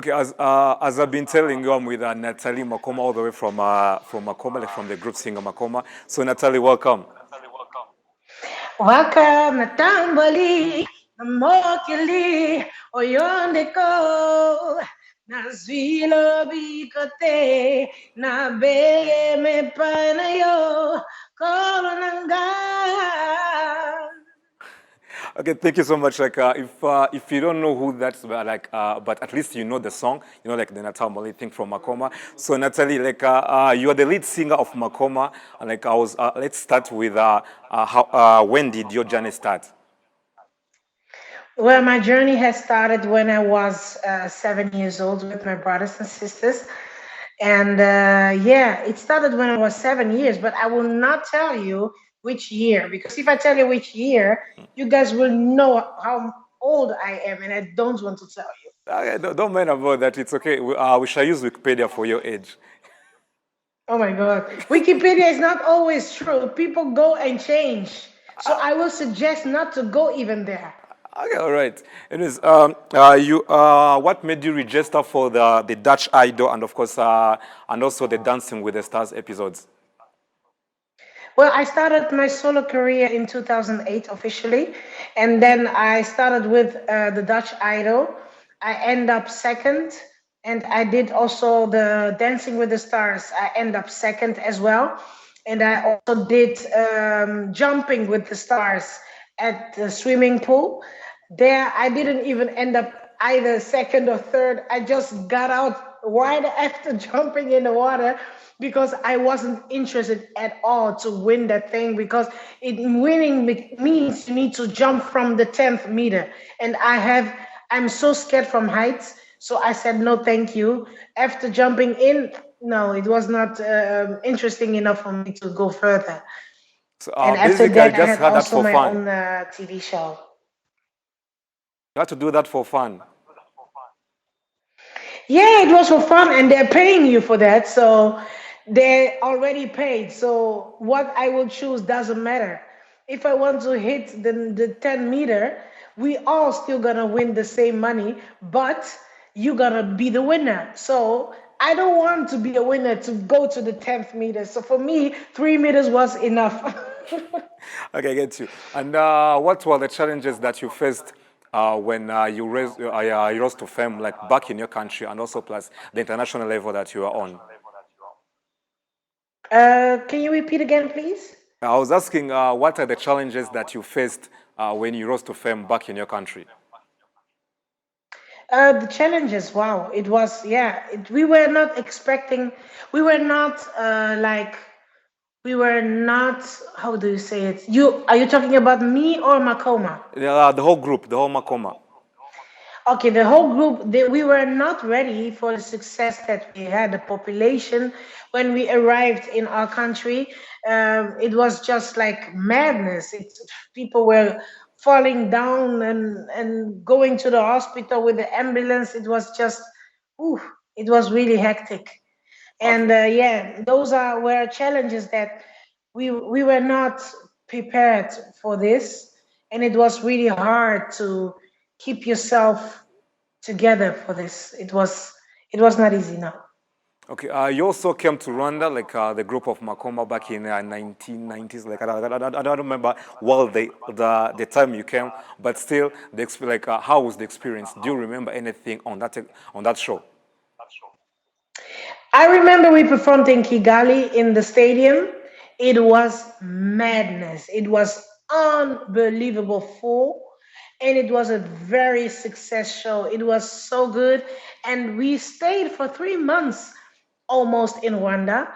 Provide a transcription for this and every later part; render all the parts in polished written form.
Okay, as I've been telling you, I'm with Natalie Makoma all the way from Makoma, like from the group singer Makoma. So Natalie, welcome. Welcome na tambali, na mokili, oyondeko, na zwilo bikote, na bele me panayo, kolonanga. Okay, thank you so much. Like, if you don't know who that's but at least you know the song. You know, like the Natalie thing from Makoma. So Natalie, like, you are the lead singer of Makoma. And like, let's start with when did your journey start? Well, my journey has started when I was 7 years old with my brothers and sisters. And yeah, it started when I was 7 years, but I will not tell you which year because if I tell you which year, you guys will know how old I am, and I don't want to tell you. Okay, don't mind about that. It's okay. We shall use Wikipedia for your age. Oh my God. Wikipedia is not always true. People go and change. So I will suggest not to go even there. Okay, all right. Anyways, what made you register for the Dutch Idol and of course, and also the Dancing with the Stars episodes? Well, I started my solo career in 2008 officially, and then I started with the Dutch Idol. I end up second, and I did also the Dancing with the Stars. I end up second as well, and I also did Jumping with the Stars at the swimming pool. There, I didn't even end up either second or third. I just got out right after jumping in the water because I wasn't interested at all to win that thing because winning means you need to jump from the 10th meter. And I'm so scared from heights. So I said, no, thank you. After jumping in, no, it was not interesting enough for me to go further. So And after basically, I that, I just had had that also for my fun. own TV show. You had to do that for fun. Yeah, it was for fun, and they're paying you for that, so they already paid. So what I will choose doesn't matter. If I want to hit the 10 meter, we all still gonna win the same money, but you gonna be the winner. So I don't want to be a winner to go to the 10th meter. So for me, 3 meters was enough. Okay, I get you. And what were the challenges that you faced when you rose to fame, like back in your country, and also plus the international level that you are on? Can you repeat again, please? I was asking, what are the challenges that you faced when you rose to fame back in your country? The challenges, wow, it was, yeah, we were not expecting, we were not we were not, how do you say it? Are you talking about me or Makoma? The whole group, the whole Makoma. Okay, the whole group, we were not ready for the success that we had. The population, when we arrived in our country, it was just like madness. People were falling down and going to the hospital with the ambulance. It was just, ooh, it was really hectic. And Okay. yeah, those were challenges that we were not prepared for this, and it was really hard to keep yourself together for this. It was not easy. No. Okay, you also came to Rwanda, like the group of Makoma back in 1990s. Like I don't remember well the time you came, but still, how was the experience? Do you remember anything on that show? I remember we performed in Kigali in the stadium. It was madness. It was unbelievable full, and it was a very success show. It was so good, and we stayed for 3 months almost in Rwanda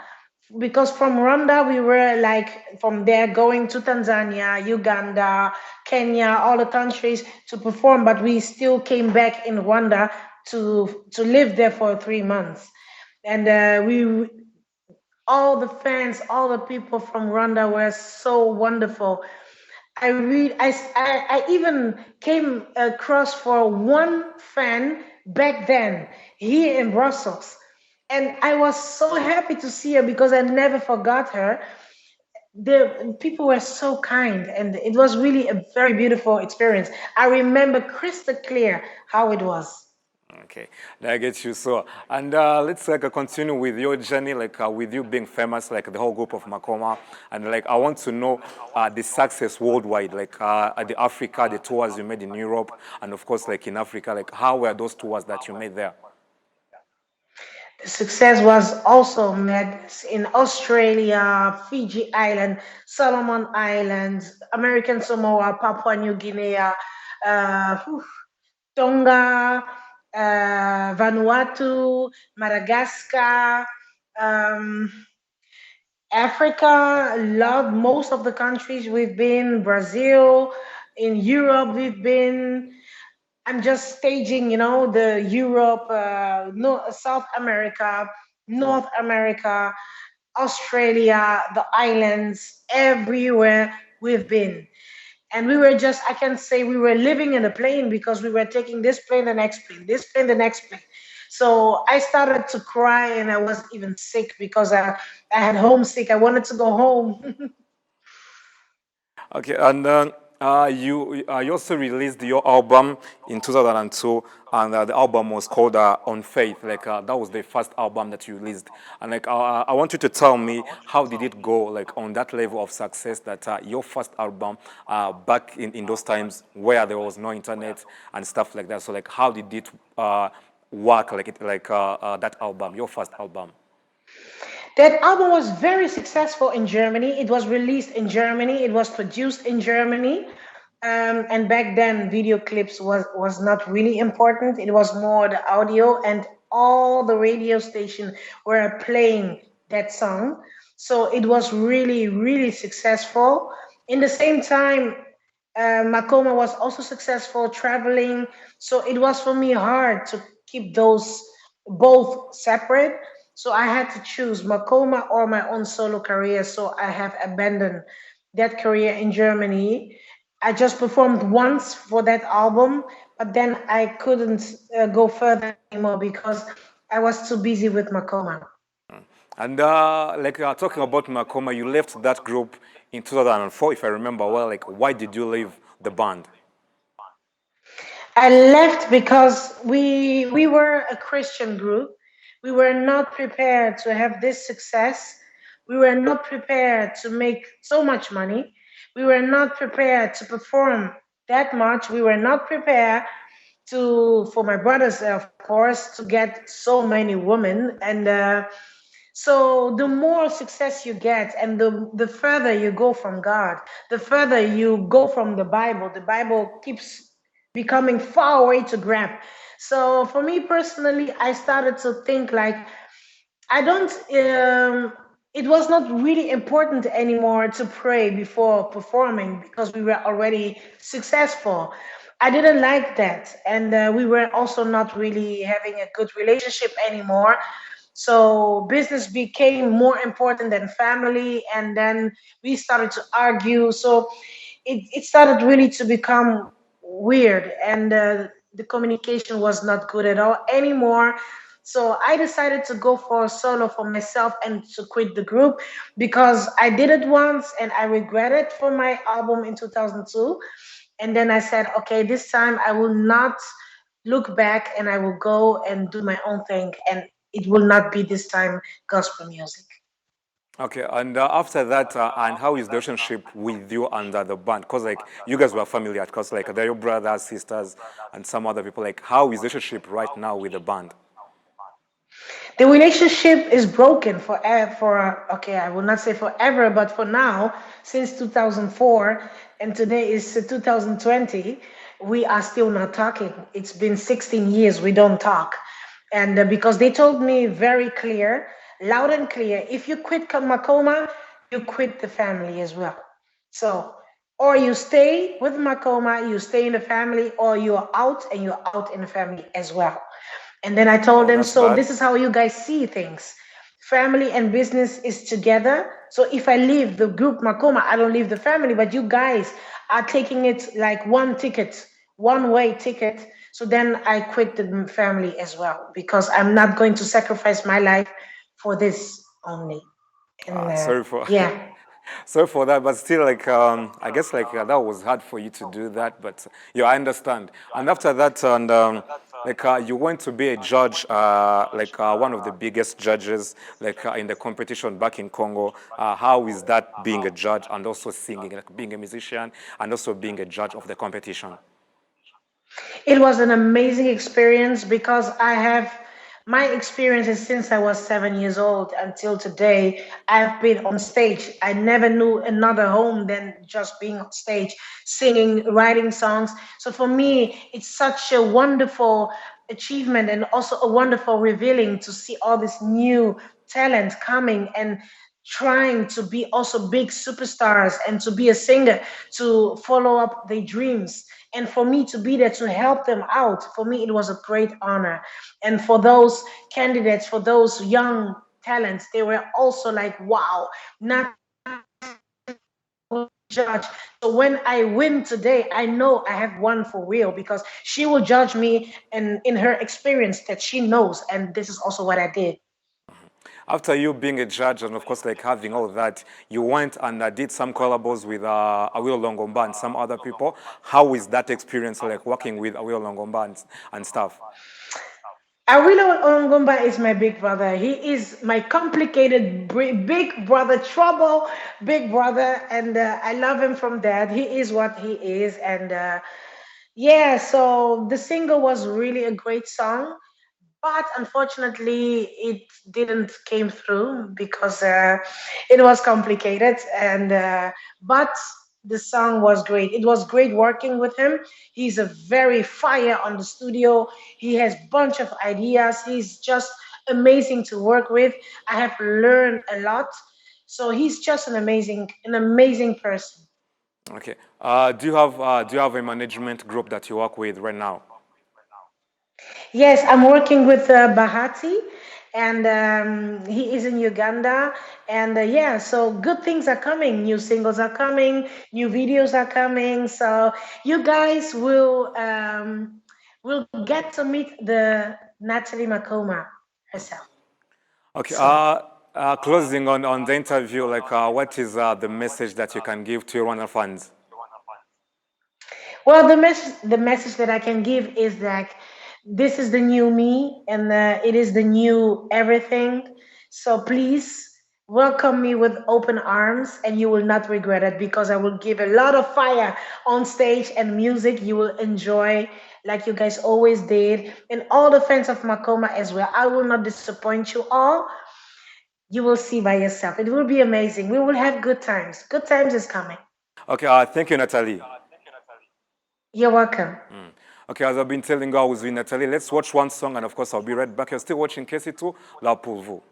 because from Rwanda we were like from there going to Tanzania, Uganda, Kenya, all the countries to perform, but we still came back in Rwanda to live there for 3 months. And we all the fans, all the people from Rwanda were so wonderful. I even came across for one fan back then here in Brussels. And I was so happy to see her because I never forgot her. The people were so kind, and it was really a very beautiful experience. I remember crystal clear how it was. Okay, I get you. So, and let's like continue with your journey, like with you being famous, like the whole group of Makoma, and like I want to know the success worldwide, like at the Africa, the tours you made in Europe, and of course, like in Africa, like how were those tours that you made there? The success was also met in Australia, Fiji Island, Solomon Islands, American Samoa, Papua New Guinea, whew, Tonga, Vanuatu, Madagascar, um, Africa. Love most of the countries we've been. Brazil, in Europe we've been. I'm just staging, the Europe, no, South America, North America, Australia, the islands, everywhere we've been. And we were just, I can say we were living in a plane because we were taking this plane, the next plane, this plane, the next plane. So I started to cry and I was even sick because I had homesick. I wanted to go home. Okay, and you also released your album in 2002, and the album was called On Faith. Like that was the first album that you released, and like I want you to tell me how did it go, like on that level of success that your first album back in those times where there was no internet and stuff like that. So like how did it work, like that album, your first album? That album was very successful in Germany. It was released in Germany. It was produced in Germany. And back then, video clips was not really important. It was more the audio, and all the radio stations were playing that song. So it was really, really successful. In the same time, Makoma was also successful traveling. So it was for me hard to keep those both separate. So I had to choose Makoma or my own solo career. So I have abandoned that career in Germany. I just performed once for that album, but then I couldn't go further anymore because I was too busy with Makoma. And like talking about Makoma, you left that group in 2004, if I remember well. Like, why did you leave the band? I left because we were a Christian group. We were not prepared to have this success. We were not prepared to make so much money. We were not prepared to perform that much. We were not prepared to, for my brothers, of course, to get so many women. And so the more success you get and the further you go from God, the further you go from the Bible keeps becoming far away to grab. So for me personally, I started to think like I don't. It was not really important anymore to pray before performing because we were already successful. I didn't like that, and we were also not really having a good relationship anymore. So business became more important than family, and then we started to argue. So it started really to become weird, and the communication was not good at all anymore. So I decided to go for a solo for myself and to quit the group because I did it once and I regret it for my album in 2002. And then I said, okay, this time I will not look back and I will go and do my own thing. And it will not be this time gospel music. Okay, and after that, and how is the relationship with you and the band? Because like you guys were familiar, because like they're your brothers, sisters, and some other people. Like, how is the relationship right now with the band? The relationship is broken for okay, I will not say forever, but for now, since 2004, and today is 2020, we are still not talking. It's been 16 years we don't talk, and because they told me very clear, loud and clear, if you quit Makoma, you quit the family as well. So, or you stay with Makoma, you stay in the family, or you are out and you're out in the family as well. And then I told Oh, them, that's so bad. this is how you guys see things. Family and business is together. So if I leave the group Makoma, I don't leave the family, but you guys are taking it like one ticket, one way ticket. So then I quit the family as well because I'm not going to sacrifice my life for this only. And Sorry for yeah. sorry for that, but still, like I guess like that was hard for you to do that. But yeah, I understand. And after that, and you went to be a judge, one of the biggest judges, in the competition back in Congo. How is that being a judge and also singing, like being a musician and also being a judge of the competition? It was an amazing experience because I have my experiences since I was 7 years old until today. I've been on stage. I never knew another home than just being on stage, singing, writing songs. So for me, it's such a wonderful achievement and also a wonderful revealing to see all this new talent coming and trying to be also big superstars and to be a singer, to follow up their dreams, and for me to be there to help them out. For me, it was a great honor. And for those candidates, for those young talents, they were also like, wow, not judge. So when I win today, I know I have won for real because she will judge me and in her experience that she knows. And this is also what I did. After you being a judge and of course having all that, you went and did some collabos with Awilo Longomba and some other people. How is that experience like working with Awilo Longomba and stuff? Awilo Ongomba is my big brother. He is my complicated big brother, trouble big brother, and I love him from that. He is what he is, and yeah. So the single was really a great song, but unfortunately it didn't came through because it was complicated, and but the song was great. It was great working with him. He's a very fire on the studio. He has bunch of ideas. He's just amazing to work with. I have learned a lot, so he's just an amazing person. Okay. Do you have a management group that you work with right now? Yes, I'm working with Bahati, and he is in Uganda. And yeah, so good things are coming. New singles are coming. New videos are coming. So you guys will get to meet the Natalie Makoma herself Okay. soon. Closing on the interview, what is the message that you can give to your Rwanda fans? Well, the message that I can give is that this is the new me, and it is the new everything. So please welcome me with open arms, and you will not regret it because I will give a lot of fire on stage and music. You will enjoy like you guys always did, and all the fans of Makoma as well. I will not disappoint you all. You will see by yourself. It will be amazing. We will have good times. Good times is coming. Okay. Thank you, Natalie. You're welcome. Okay, as I've been telling you, I was with Natalie. Let's watch one song, and of course, I'll be right back. You're still watching KC2 La pour vous.